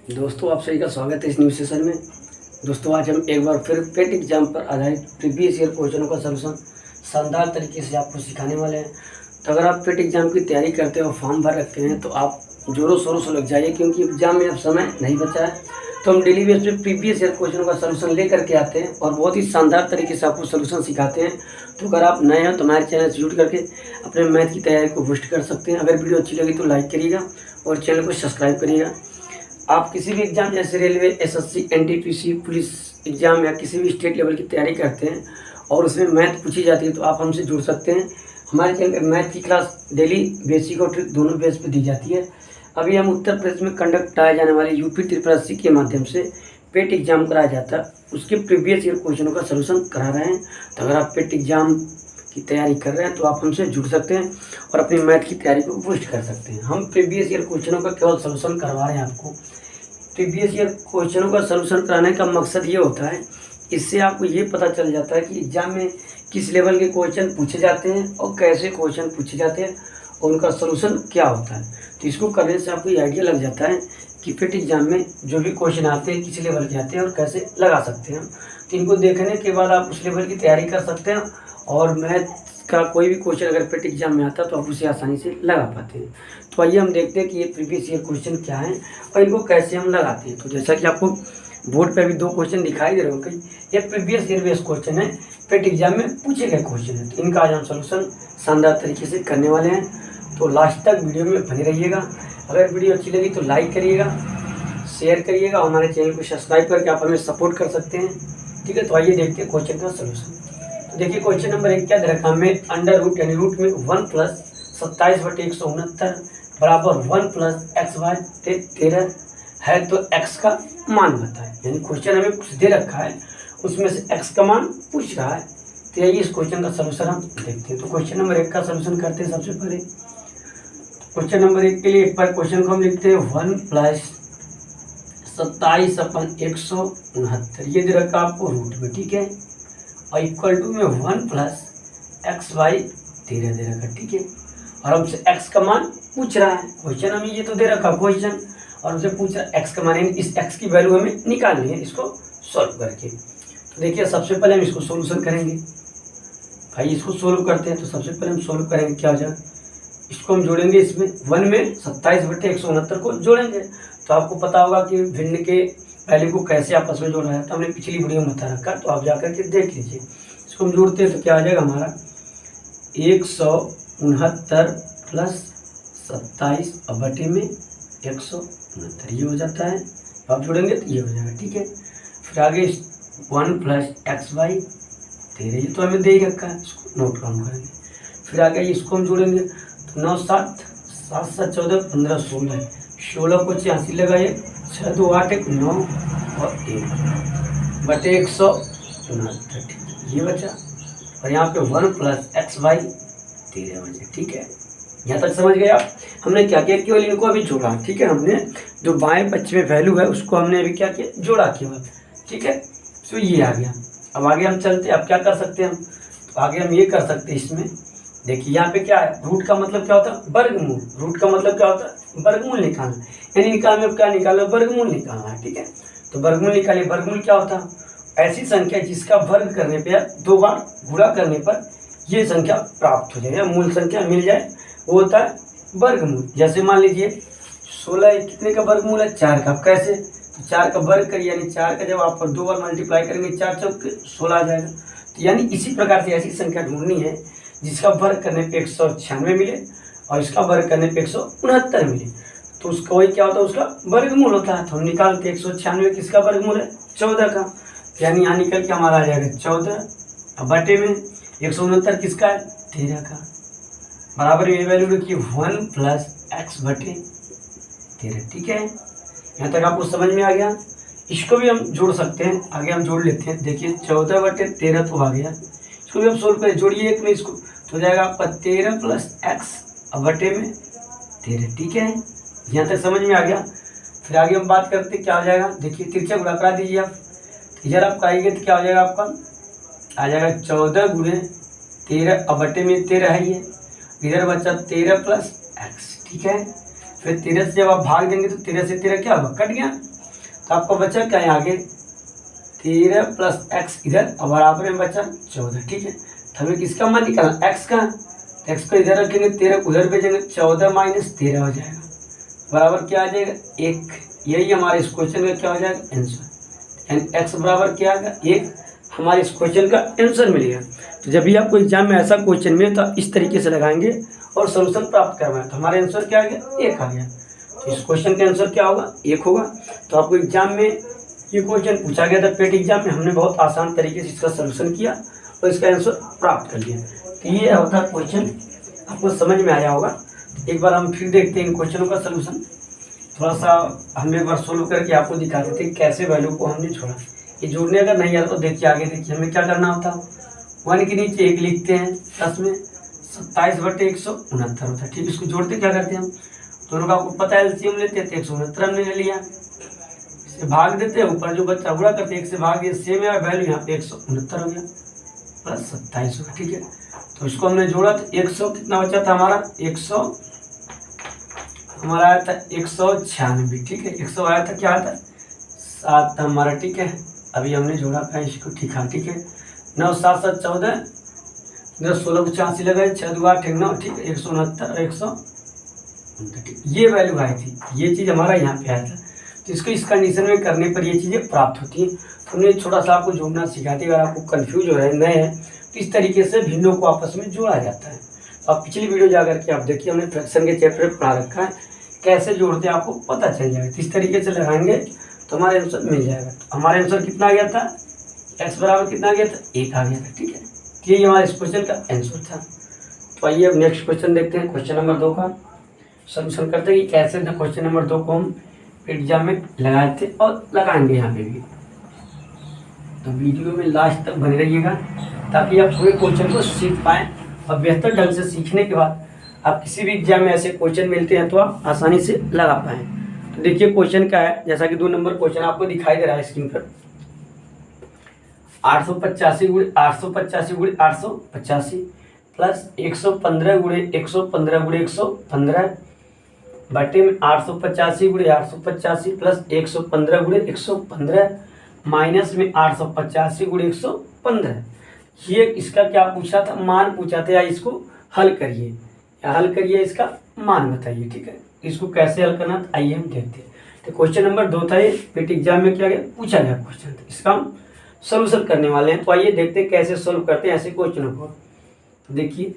दोस्तों, आप सभी का स्वागत है इस न्यू सेशन में। दोस्तों, आज हम एक बार फिर पेट एग्जाम पर आधारित प्रीवियस ईयर क्वेश्चनों का सलूशन शानदार तरीके से आपको सिखाने वाले हैं। तो अगर आप पेट एग्जाम की तैयारी करते हो, फॉर्म भर रखे हैं, तो आप जोरों शोरों से लग जाइए, क्योंकि एग्जाम में अब समय नहीं बचा है। तो हम डेली बेस पे प्रीवियस ईयर क्वेश्चनों का सलूशन ले करके आते हैं और बहुत ही शानदार तरीके से आपको सलूशन सिखाते हैं। तो अगर आप नए हैं तो हमारे चैनल से जुड़ करके अपने मैथ की तैयारी को बूस्ट कर सकते हैं। अगर वीडियो अच्छी लगी तो लाइक करिएगा और चैनल को सब्सक्राइब करिएगा। आप किसी भी एग्ज़ाम जैसे railway, SSC, NTPC, police exam या किसी भी स्टेट लेवल की तैयारी करते हैं और उसमें मैथ पूछी जाती है, तो आप हमसे जुड़ सकते हैं। हमारे चैनल पर मैथ की क्लास डेली बेसिक और ट्रिक दोनों बेस पर दी जाती है। अभी हम उत्तर प्रदेश में कंडक्ट कराए जाने वाले यूपी त्रिपुरासी के माध्यम से पेट एग्जाम कराया जाता है, उसके प्रीवियस ईयर क्वेश्चनों का सलूशन करा रहे हैं। तो अगर आप पेट एग्जाम की तैयारी कर रहे हैं तो आप हमसे जुड़ सकते हैं और अपनी मैथ की तैयारी को बूस्ट कर सकते हैं। हम प्रीवियस ईयर क्वेश्चनों का केवल सलूशन करवा रहे हैं आपको। प्रीवियस ईयर क्वेश्चनों का सलूशन कराने का मकसद ये होता है, इससे आपको ये पता चल जाता है कि एग्जाम में किस लेवल के क्वेश्चन पूछे जाते हैं और कैसे क्वेश्चन पूछे जाते हैं और उनका सलूशन क्या होता है। तो इसको करने से आपको ये आइडिया लग जाता है कि पेट एग्जाम में जो भी क्वेश्चन आते हैं किस लेवल के आते हैं और कैसे लगा सकते हैं। तो इनको देखने के बाद आप उस लेवल की तैयारी कर सकते हैं और मैथ का कोई भी क्वेश्चन अगर पेट एग्जाम में आता है तो आप उसे आसानी से लगा पाते हैं। तो आइए हम देखते हैं कि ये प्रीवियस ईयर क्वेश्चन क्या है और इनको कैसे हम लगाते हैं। तो जैसा कि आपको बोर्ड पे अभी दो क्वेश्चन दिखाई दे रहे होंगे, ये प्रीवियस ईयर बेस्ड क्वेश्चन है, पेट एग्जाम में पूछे गए क्वेश्चन है। तो इनका आज हम सोल्यूशन शानदार तरीके से करने वाले हैं। तो लास्ट तक वीडियो में बने रहिएगा। अगर वीडियो अच्छी लगी तो लाइक करिएगा, शेयर करिएगा और हमारे चैनल को सब्सक्राइब करके आप हमें सपोर्ट कर सकते हैं। ठीक है, तो आइए देखते हैं क्वेश्चन का सोल्यूशन। तो देखिए क्वेश्चन नंबर 1 क्या दे रखा है हमें, अंडर रूट यानी रूट में 1 प्लस 27/169 बराबर 1 प्लस एक्स वाई 13 है, तो x का मान बताए। यानी क्वेश्चन हमें कुछ दे रखा है, उसमें से x का मान पूछ रहा है। तो यही इस क्वेश्चन का सलूशन हम देखते हैं। तो क्वेश्चन नंबर 1 का सलूशन करते हैं। सबसे पहले क्वेश्चन नंबर 1 के लिए एक बार क्वेश्चन को हम लिखते हैं 1 प्लस 27/169 ये दे रखा आपको रूट में, ठीक है, और इक्वल टू में 1 प्लस एक्स वाई 13 दे रखा, ठीक है, और हमसे x का मान पूछ रहा है। क्वेश्चन हमें ये तो दे रखा क्वेश्चन और हमसे पूछ रहा है x का मान, इस x की वैल्यू हमें निकालनी है इसको सॉल्व करके। तो देखिए सबसे पहले हम इसको सॉल्यूशन करेंगे। भाई इसको सोल्व करते हैं। तो सबसे पहले हम सोल्व करेंगे, क्या हो जाएगा, इसको हम जोड़ेंगे, इसमें 1 में 27/169 को जोड़ेंगे। तो आपको पता होगा कि भिन्न के वैल्यू को कैसे आपस में जोड़ा है, तो हमने पिछली वीडियो में बता रखा, तो आप जाकर के देख लीजिए। इसको हम जोड़ते हैं तो क्या आ जाएगा हमारा 169 प्लस 27/169 ये हो जाता है। आप जोड़ेंगे तो ये हो जाएगा, ठीक है। फिर आगे 1 प्लस एक्स वाई 13 ये तो हमें दे ही रखा है, इसको नोट डाउन करेंगे। फिर आगे इसको हम जोड़ेंगे तो 9 7 7 7 14 15 16 16 को 86 लगाइए, 6 2 8 1 9 और 1/169 ये बचा। और यहाँ पे 1 प्लस एक्स वाई 13 बचे, ठीक है। यहाँ तक समझ गए आप। हमने क्या किया, केवल इनको अभी जोड़ा, ठीक है। हमने जो बाएं पक्ष में वैल्यू है उसको हमने अभी क्या किया, जोड़ा केवल, ठीक है। तो ये आ गया। अब आगे हम चलते हैं। अब क्या कर सकते हैं हम, तो आगे हम ये कर सकते हैं। इसमें देखिए यहाँ पे क्या है, रूट का मतलब क्या होता है, वर्गमूल। रूट का मतलब क्या होता है, वर्गमूल निकालना, यानी निकालने में क्या निकालना, वर्गमूल निकालना है, ठीक है। तो वर्गमूल निकालिए। वर्गमूल क्या होता है, ऐसी संख्या जिसका वर्ग करने पे या 2 बार गुणा करने पर ये संख्या प्राप्त हो जाए या मूल संख्या मिल जाए, वो होता है वर्गमूल। जैसे मान लीजिए 16 कितने का वर्गमूल है, 4 का। कैसे, तो 4 का वर्ग करिए, यानी 4 का जब आप 2 बार मल्टीप्लाई करेंगे 4 चौक 16 आ जाएगा। तो यानी इसी प्रकार से ऐसी संख्या ढूंढनी है जिसका वर्ग करने पे 196 मिले और इसका वर्ग करने पे 169 मिले, तो उसका वही क्या होता है, उसका वर्गमूल होता है। तो हम निकालते 196 किसका वर्गमूल है, 14 का, यानी यहाँ निकल के हमारा आ जाएगा 14 बटे में 169 किसका है, 13 का, बराबर ये वैल्यू रखिए 1 प्लस एक्स बटे 13, ठीक है। यहाँ तक आपको समझ में आ गया। इसको भी हम जोड़ सकते हैं, आगे हम जोड़ लेते हैं। देखिए 14/13 तो आ गया, इसको भी हम सोल्व करें, जोड़िए एक में इसको, तो हो जाएगा आपका 13 प्लस एक्स बटे में 13, ठीक है। यहाँ तक समझ में आ गया। फिर आगे हम बात करते हैं क्या हो जाएगा, देखिए तिरछा गुणा करा दीजिए आप। इधर आप आएंगे तो क्या हो जाएगा, आपका आ जाएगा 14 गुणे 13 बटे में 13 है ये, इधर बचा 13 प्लस एक्स, ठीक है। फिर 13 से जब आप भाग देंगे तो 13 से 13 क्या होगा, कट गया, तो आपका बचा क्या है आगे 13 प्लस एक्स इधर और बराबर में बचा 14। ठीक है, तो हमें किसका मान निकालना एक्स का, एक्स को इधर रखेंगे 13 उधर भेजेंगे 14 माइनस 13 हो जाएगा बराबर क्या आ जाएगा 1। यही हमारे इस क्वेश्चन का क्या हो जाएगा आंसर, यानी एक्स बराबर क्या आएगा 1 हमारे इस क्वेश्चन का आंसर मिलेगा। तो जब भी आपको एग्जाम में ऐसा क्वेश्चन मिले तो आप इस तरीके से लगाएंगे और सोल्यूशन प्राप्त करवाएं, तो हमारा आंसर क्या आ गया 1 आ गया। तो इस क्वेश्चन का आंसर क्या होगा 1 होगा। तो आपको एग्जाम में ये क्वेश्चन पूछा गया था पेट एग्जाम में, हमने बहुत आसान तरीके से इसका सोल्यूशन किया और इसका आंसर प्राप्त कर लिया। तो ये होता क्वेश्चन, आपको समझ में आया होगा। एक बार हम फिर देखते हैं इन क्वेश्चनों का सोल्यूशन, थोड़ा सा हम एक बार सोल्व करके आपको दिखा देते हैं कैसे वैल्यू को हमने छोड़ा। ये जोड़ने अगर नहीं आता तो देखिए आगे देखिए हमें क्या करना होता है, 1 के नीचे 1 लिखते हैं, प्लस में 27/169 होता है। ठीक, इसको जोड़ते क्या करते हैं हम, दोनों का आपको पता है एलसीएम लेते हैं तो 169 हमने ले लिया, इसे भाग देते हैं, ऊपर जो बच्चा गुणा करते हैं 1 से भाग दिया, सेम है वैल्यू यहाँ पे 169 हो गया प्लस 27 होगा। ठीक है, तो इसको हमने जोड़ा तो 100 कितना बचा था हमारा 100 हमारा आया था 196। ठीक है, 100 आया था क्या आया था 7 था हमारा। ठीक है, अभी हमने जोड़ा था इसको। ठीक है, ठीक है 9 7 7 14 16 85 लगा 6 2 8 9। ठीक है, 169 169 ये वैल्यू आई थी, ये चीज़ हमारा यहाँ पे आया था। तो इसको इस कंडीशन में करने पर ये चीज़ें प्राप्त होती हैं। तो हमने थोड़ा सा आपको जोड़ना सिखाती, अगर आपको कन्फ्यूज हो रहे हैं नए हैं तो इस तरीके से भिन्नों को आपस में जोड़ा जाता है। तो आप पिछली वीडियो जाकर के आप देखिए, हमने फ्रैक्शन के चैप्टर में पढ़ा रखा है, कैसे जोड़ते हैं आपको पता चल जाएगा। तो इस तरीके से लगाएंगे तो हमारे आंसर मिल जाएगा। तो हमारे आंसर कितना आ गया था एक्स बराबर कितना आ गया था 1 आ गया था। ठीक है, यही हमारे इस क्वेश्चन का आंसर था। तो आइए अब नेक्स्ट क्वेश्चन देखते हैं, क्वेश्चन नंबर 2 का सॉल्यूशन करते हैं कि कैसे क्वेश्चन नंबर 2 को हम एग्जाम में लगाए थे और लगाएंगे यहाँ पे भी। तो वीडियो में लास्ट तक बने रहिएगा ताकि आप पूरे क्वेश्चन को सीख पाएँ और बेहतर ढंग से सीखने के बाद आप किसी भी एग्जाम में ऐसे क्वेश्चन मिलते हैं तो आप आसानी से लगा पाएँ। तो देखिए क्वेश्चन क्या है, जैसा कि 2 नंबर क्वेश्चन आपको दिखाई दे रहा है स्क्रीन पर, 885 गुणे 885 प्लस 115 गुणे 115 बटे में 885 गुणे 885 प्लस 115 गुणे 115 माइनस में 885 गुणे 115। ये इसका क्या पूछा था, मान पूछा था, या इसको हल करिए या हल करिए इसका मान बताइए। ठीक है, इसको कैसे हल करना आइए हम देखते हैं। तो क्वेश्चन नंबर 2 था, ये पेट एग्जाम में क्या गया पूछा गया क्वेश्चन था, इसका हम सोल्यूशन करने वाले हैं। तो आइए देखते हैं कैसे सोल्व करते हैं ऐसे क्वेश्चनों को। तो देखिए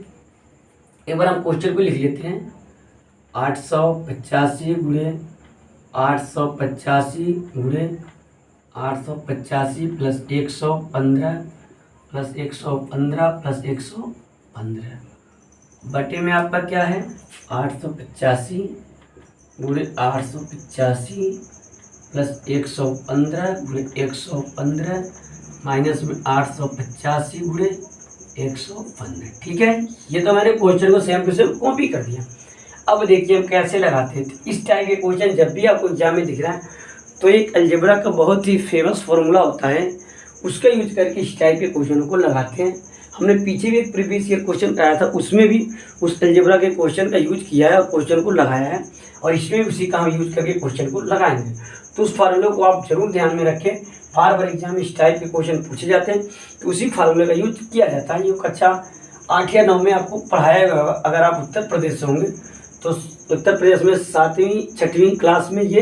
एक बार हम क्वेश्चन को लिख लेते हैं, 885 गुणे 885 गुणे 885 प्लस 115 प्लस 115 प्लस 115 बटे में आपका क्या है 885 गुणे 885 प्लस 115 गुणे 115 माइनस में 885 गुणे 115। ठीक है, ये तो मैंने क्वेश्चन को सेम टू सेम कॉपी कर दिया। अब देखिए हम कैसे लगाते हैं। तो इस टाइप के क्वेश्चन जब भी आपको एग्जाम में दिख रहा है तो एक अलजेब्रा का बहुत ही फेमस फॉर्मूला होता है, उसका यूज करके इस टाइप के क्वेश्चनों को लगाते हैं। हमने पीछे भी एक प्रीवियस ईयर क्वेश्चन कराया था, उसमें भी उस अलजेब्रा के क्वेश्चन का यूज किया है और क्वेश्चन को लगाया है, और इसमें भी उसी का हम यूज करके क्वेश्चन को लगाएंगे। तो उस फार्मूले को आप जरूर ध्यान में रखें, बार बार एग्जाम में इस टाइप के क्वेश्चन पूछे जाते हैं तो उसी फार्मूले का यूज किया जाता है। ये कक्षा 8 या 9 में आपको पढ़ाया गया, अगर आप उत्तर प्रदेश से होंगे तो उत्तर प्रदेश में 7वीं 6वीं क्लास में ये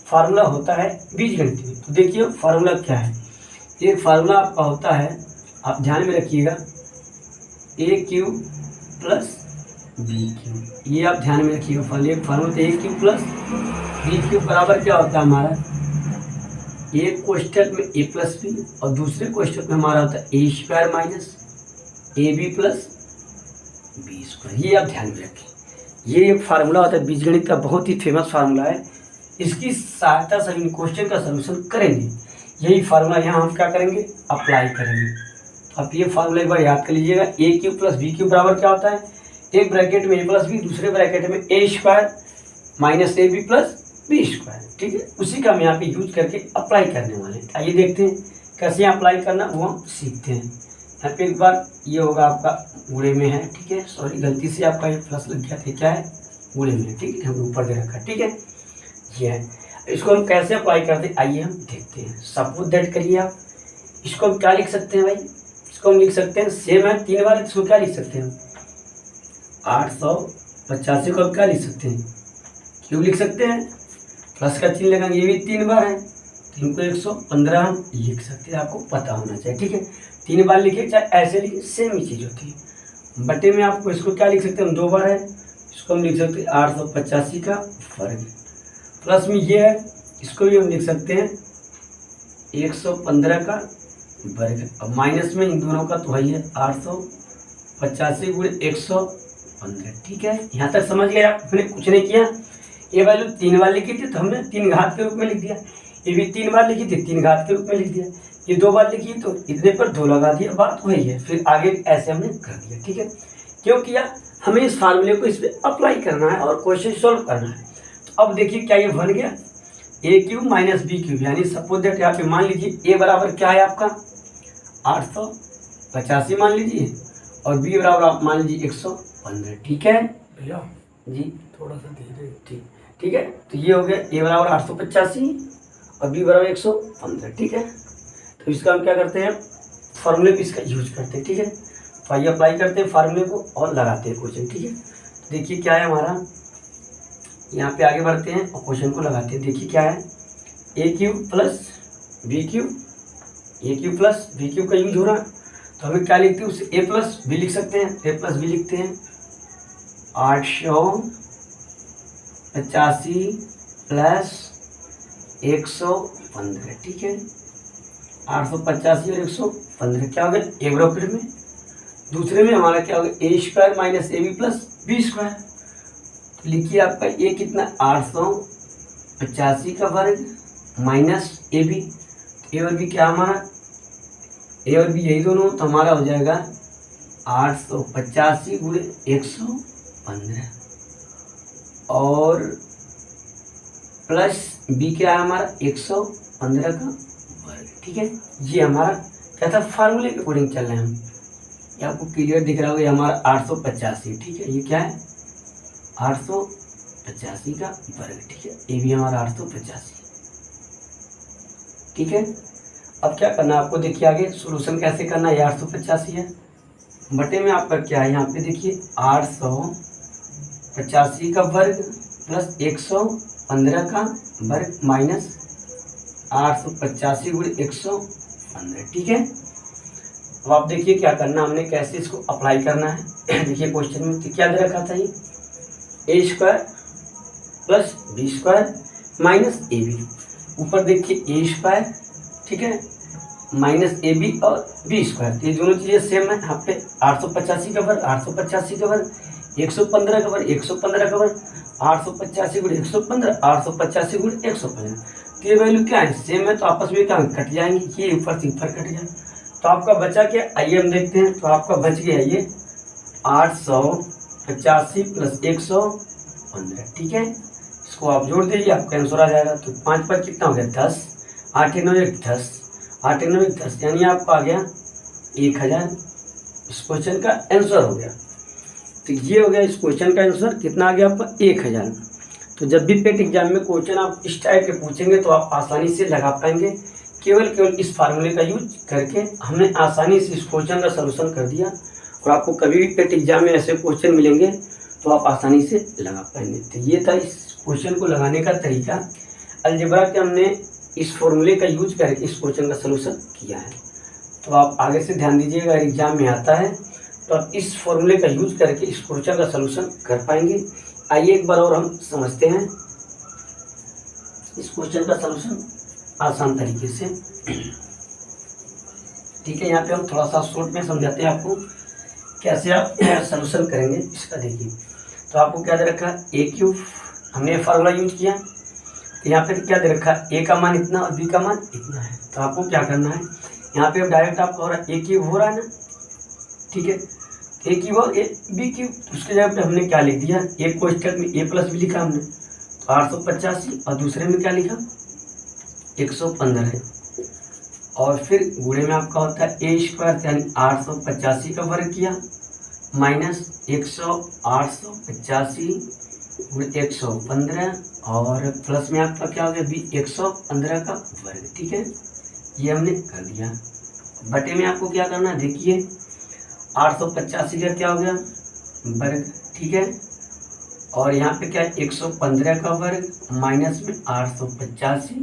फार्मूला होता है बीजगणित में। तो देखिए फार्मूला क्या है, ये फार्मूला आपका होता है, आप ध्यान में रखिएगा, ए क्यू प्लस बी क्यू, ये आप ध्यान में रखिएगा। फार्मूला ए क्यू प्लस बी क्यू बराबर क्या होता है हमारा, एक कोष्ठक में ए प्लस बी और दूसरे कोष्ठक में हमारा होता है A square minus A B plus B square. ये आप ध्यान में रखें, ये एक फार्मूला होता है बीजगणित का, बहुत ही फेमस फार्मूला है। इसकी सहायता से हम क्वेश्चन का सलूशन करेंगे। यही फार्मूला यहाँ हम क्या करेंगे अप्लाई करेंगे। तो आप ये फार्मूला एक बार याद कर लीजिएगा, A cube plus B cube बराबर क्या होता है, एक ब्रैकेट में ए प्लस बी, दूसरे ब्रैकेट में A square minus A B plus B square. ठीक है, उसी का हम यहाँ पे यूज करके अप्लाई करने वाले हैं। आइए देखते हैं कैसे अप्लाई करना वो हम सीखते हैं। यहाँ पे एक बार ये होगा आपका गुणे में है, ठीक है, सॉरी गलती से आपका ये प्लस लग गया था, क्या है गुणे में, ठीक है, हम ऊपर दे रखा है, ठीक है, ये है। इसको हम कैसे अप्लाई करते हैं आइए हम देखते हैं। सपोज दैट करिए आप, इसको हम क्या लिख सकते हैं भाई, इसको हम लिख सकते हैं सेम है 3 बार, इसको क्या लिख सकते हैं 885 को हम क्या लिख सकते हैं क्यूब लिख सकते हैं, प्लस का चिन्ह लगाएंगे, ये भी 3 बार है, 3 को 115 हम लिख सकते हैं, आपको पता होना चाहिए। ठीक है, 3 बार लिखिए चाहे ऐसे लिखिए सेम ही चीज़ होती है। बटे में आपको इसको क्या लिख सकते हैं हम 2 बार है, इसको हम लिख सकते हैं 885 का वर्ग, प्लस में ये है इसको भी हम लिख सकते हैं 115 का वर्ग, अब माइनस में इन दोनों का तो वही है 885 गुणे 115। ठीक है, यहाँ तक समझ गए आप, हमने कुछ नहीं किया। ये वैल्यू 3 बार लिखी थी तो हमने 3 घात के रूप में लिख दिया, ये भी 3 बार लिखी थी 3 घात के रूप में लिख दिया, ये 2 बार लिखी तो इतने पर 2 लगा दिया, बात वही है। फिर आगे ऐसे हमने कर दिया। ठीक है, क्यों किया, हमें इस फार्मूले को इस पर अप्लाई करना है और क्वेश्चन सॉल्व करना है। तो अब देखिए क्या ये बन गया ए क्यूब माइनस बी क्यूब, यानी सपोज दैट यहाँ पे मान लीजिए ए बराबर क्या है आपका 885 मान लीजिए, और बी बराबर आप मान लीजिए 115। ठीक है भैया जी, थोड़ा सा धीरे। ठीक है, तो ये हो गया ए बराबर 885 और बी बराबर 115। ठीक है, तो इसका हम क्या करते हैं फार्मूले पे इसका यूज करते हैं। ठीक है, तो आइए अप्लाई करते हैं फार्मूले को और लगाते हैं क्वेश्चन। ठीक है, तो देखिए क्या है हमारा, यहाँ पे आगे बढ़ते हैं और क्वेश्चन को लगाते हैं। देखिए क्या है ए क्यूब प्लस बी क्यूब, ए क्यूब प्लस बी क्यूब का यूज हो रहा है, तो हमें क्या लिखते हैं उसे ए प्लस बी लिख सकते हैं, ए प्लस बी लिखते हैं 885 प्लस 115। ठीक है, 885 और 115 क्या हो गया ए ब्रैकेट में, दूसरे में हमारा क्या होगा A square minus A B plus B square. तो लिखिए आपका ए कितना 885 का वर्ग माइनस ए बी, ए और बी क्या हमारा ए और बी यही दोनों, तो हमारा हो जाएगा 885 गुणे 115 और प्लस बी क्या है हमारा 115 का वर्ग। ठीक है, ये हमारा क्या था फार्मूले के अकॉर्डिंग चल रहे हैं हम, ये आपको क्लियर दिख रहा होगा, ये हमारा 885। ठीक है, ये क्या है 885 का वर्ग। ठीक है, ये भी हमारा 885। ठीक है, अब क्या करना है आपको, देखिए आगे सॉल्यूशन कैसे करना है, 885 है, बटे में आपका क्या है यहाँ पे देखिए 885 का वर्ग प्लस 115 का वर्ग माइनस 885 गुणे 115। ठीक है, अब आप देखिए क्या करना हमने, कैसे इसको अप्लाई करना है। देखिए क्वेश्चन में तो क्या दे रखा था, ये A square plus B square minus A B, ऊपर देखिए ए स्क्वायर, ठीक है, माइनस ए बी और बी स्क्वायर, ये दोनों चीज़ें सेम है। यहाँ पे 885 का वर्ग 885 का वर्ग 115 का वर्ग 115 का वर्ग 885 गुणे 115 885 गुणे 115, तो ये वैल्यू क्या है सेम है, तो आपस में क्या कट जाएंगे, ये ऊपर से ऊपर कट जाए, तो आपका बचा क्या, आइए हम देखते हैं। तो आपका बच गया ये 885 प्लस 115। ठीक है, इसको आप जोड़ दीजिए, आपका आंसर आ जाएगा। तो 5 पर कितना हो गया 10, 8 9 10, 8 9 10, यानी आपका आ गया 1000। इस क्वेश्चन का आंसर हो गया। तो ये हो गया इस क्वेश्चन का आंसर, कितना आ गया आपका 1000। तो जब भी पेट एग्जाम में क्वेश्चन आप इस टाइप के पूछेंगे तो आप आसानी से लगा पाएंगे, केवल इस फार्मूले का यूज करके हमने आसानी से इस क्वेश्चन का सलूशन कर दिया। और आपको कभी भी पेट एग्जाम में ऐसे क्वेश्चन मिलेंगे तो आप आसानी से लगा पाएंगे। तो ये था इस क्वेश्चन को लगाने का तरीका, अलजेब्रा के हमने इस फॉर्मूले का यूज करके इस क्वेश्चन का सलूशन किया है। तो आप आगे से ध्यान दीजिएगा, एग्जाम में आता है तो आप इस फॉर्मूले का यूज करके इस क्वेश्चन का सलूशन कर पाएंगे। आइए एक बार और हम समझते हैं इस क्वेश्चन का सलूशन आसान तरीके से। ठीक है, यहाँ पे हम थोड़ा सा शॉर्ट में समझाते हैं आपको कैसे आप सलूशन करेंगे इसका। देखिए, तो आपको क्या दे रखा है ए क्यूब, हमने फार्मूला यूज किया, तो यहाँ पे क्या दे रखा है ए का मान इतना और बी का मान इतना है। तो आपको क्या करना है, यहाँ पे डायरेक्ट आपका हो रहा है ए क्यूब हो रहा है ना, ठीक है, ए क्यूब और ए बी क्यूब, उसके जगह पे हमने क्या लिख दिया, एक क्वेश्चन में ए प्लस बी लिखा हमने, तो 885 और दूसरे में क्या लिखा 115 है, और फिर गुणे में आपका होता है ए स्क्वायर, यानी 885 का वर्ग किया माइनस 885 गुणे 115 और प्लस में आपका क्या हो गया बी 115 का वर्ग। ठीक है, ये हमने कर दिया। बटे में आपको क्या करना है, देखिए 885 का क्या हो गया वर्ग। ठीक है, और यहाँ पे क्या है 115 का वर्ग माइनस में 885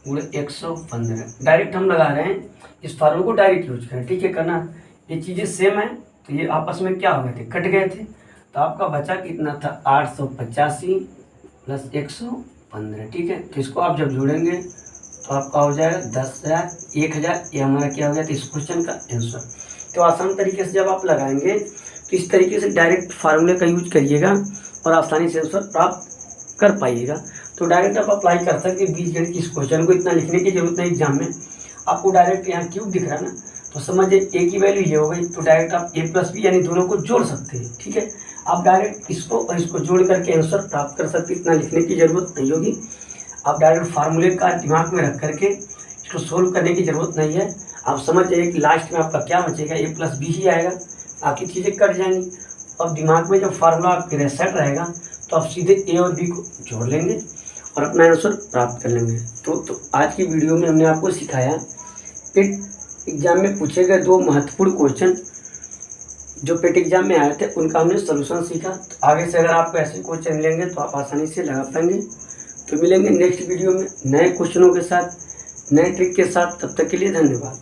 गुणे 115। डायरेक्ट हम लगा रहे हैं, इस फार्मूले को डायरेक्ट यूज करें। ठीक है, करना ये चीज़ें सेम है तो ये आपस में क्या हो गए थे, कट गए थे। तो आपका बचा कितना था 885 प्लस 115। ठीक है, तो इसको आप जब जोड़ेंगे तो आपका हो जाएगा 10,000 1000। ये हमारा क्या हो गया था इस क्वेश्चन का आंसर। तो आसान तरीके से जब आप लगाएंगे तो इस तरीके से डायरेक्ट फार्मूले का यूज करिएगा और आसानी से आंसर प्राप्त कर पाइएगा। तो डायरेक्ट आप अप्लाई कर सकते हैं बीजगणित की इस क्वेश्चन को, इतना लिखने की जरूरत नहीं एग्जाम में। आपको डायरेक्ट यहाँ क्यूब दिख रहा है ना, तो समझिए ए की वैल्यू ये हो गई, तो डायरेक्ट आप ए प्लस बी यानी दोनों को जोड़ सकते हैं। ठीक है, आप डायरेक्ट इसको और इसको जोड़ करके आंसर प्राप्त कर सकते हैं, इतना लिखने की जरूरत नहीं होगी। आप डायरेक्ट फार्मूले का दिमाग में रख करके इसको सोल्व करने की जरूरत नहीं है। आप समझ जाइए कि लास्ट में आपका क्या बचेगा, ए प्लस बी ही आएगा, बाकी चीज़ें कट जाएंगी। अब दिमाग में जब फार्मूला आपके सेट रहेगा तो आप सीधे ए और बी को जोड़ लेंगे और अपना आंसर प्राप्त कर लेंगे। तो आज की वीडियो में हमने आपको सिखाया पेट एग्जाम में पूछे गए 2 महत्वपूर्ण क्वेश्चन जो पेट एग्जाम में आए थे, उनका हमने सोल्यूशन सीखा। तो आगे से अगर आपको ऐसे क्वेश्चन मिलेंगे तो आप आसानी से लगा पाएंगे। तो मिलेंगे नेक्स्ट वीडियो में नए क्वेश्चनों के साथ, नए ट्रिक के साथ। तब तक के लिए धन्यवाद।